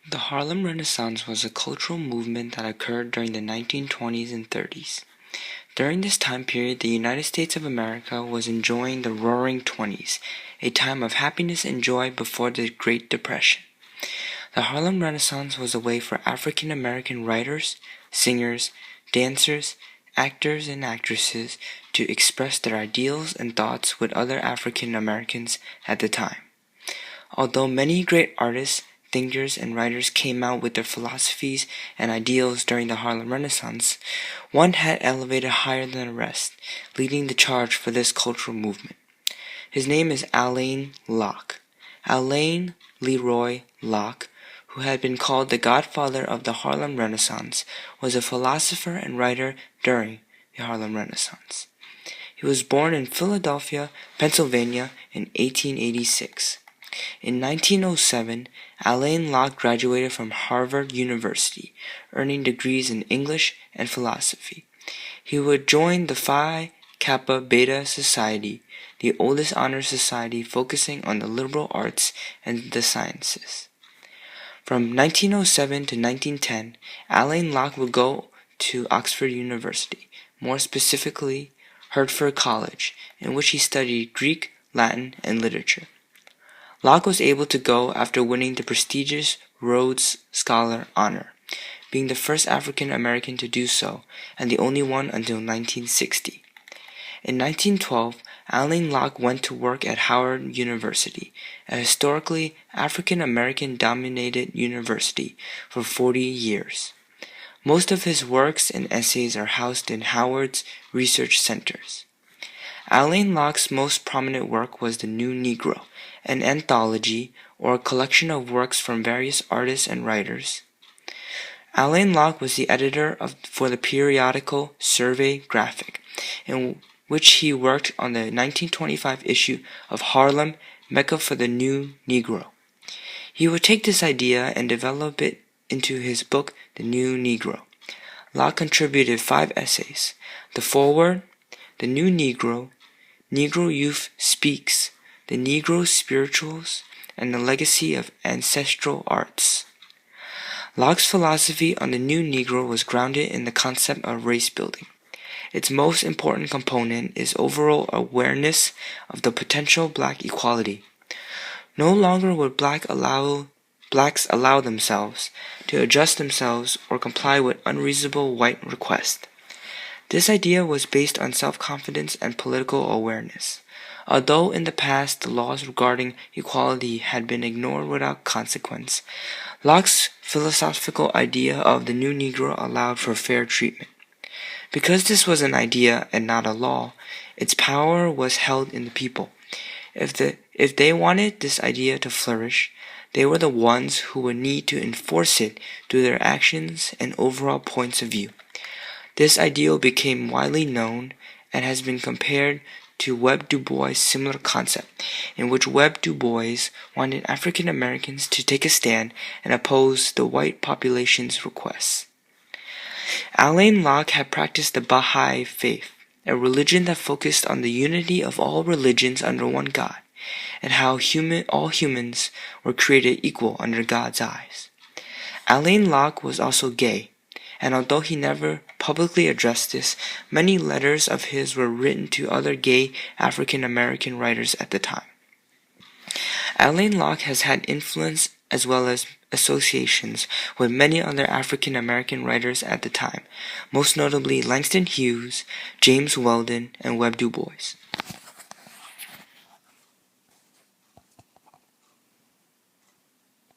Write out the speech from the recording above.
The Harlem Renaissance was a cultural movement that occurred during the 1920s and 30s. During this time period, the United States of America was enjoying the Roaring Twenties, a time of happiness and joy before the Great Depression. The Harlem Renaissance was a way for African American writers, singers, dancers, actors, and actresses to express their ideals and thoughts with other African Americans at the time. Although many great artists, thinkers, and writers came out with their philosophies and ideals during the Harlem Renaissance, one had elevated higher than the rest, leading the charge for this cultural movement. His name is Alain Locke. Alain Leroy Locke, who had been called the godfather of the Harlem Renaissance, was a philosopher and writer during the Harlem Renaissance. He was born in Philadelphia, Pennsylvania in 1886. In 1907, Alain Locke graduated from Harvard University, earning degrees in English and philosophy. He would join the Phi Kappa Beta Society, the oldest honor society focusing on the liberal arts and the sciences. From 1907 to 1910, Alain Locke would go to Oxford University, more specifically Hertford College, in which he studied Greek, Latin, and literature. Locke was able to go after winning the prestigious Rhodes Scholar honor, being the first African American to do so and the only one until 1960. In 1912, Alain Locke went to work at Howard University, a historically African American dominated university, for 40 years. Most of his works and essays are housed in Howard's research centers. Alain Locke's most prominent work was The New Negro, an anthology or a collection of works from various artists and writers. Alain Locke was the editor for the periodical Survey Graphic, in which he worked on the 1925 issue of Harlem, Mecca for the New Negro. He would take this idea and develop it into his book, The New Negro. Locke contributed 5 essays: The Foreword, The New Negro, Negro Youth Speaks, The Negro Spirituals, and The Legacy of Ancestral Arts. Locke's philosophy on the new Negro was grounded in the concept of race building. Its most important component is overall awareness of the potential black equality. No longer would blacks allow themselves to adjust themselves or comply with unreasonable white requests. This idea was based on self-confidence and political awareness. Although in the past the laws regarding equality had been ignored without consequence, Locke's philosophical idea of the new Negro allowed for fair treatment. Because this was an idea and not a law, its power was held in the people. If they wanted this idea to flourish, they were the ones who would need to enforce it through their actions and overall points of view. This ideal became widely known and has been compared to Webb Du Bois' similar concept, in which Webb Du Bois wanted African Americans to take a stand and oppose the white population's requests. Alain Locke had practiced the Baha'i faith, a religion that focused on the unity of all religions under one God, and how all humans were created equal under God's eyes. Alain Locke was also gay, and although he never publicly addressed this, many letters of his were written to other gay African American writers at the time. Alain Locke has had influence as well as associations with many other African American writers at the time, most notably Langston Hughes, James Weldon, and Webb Du Bois.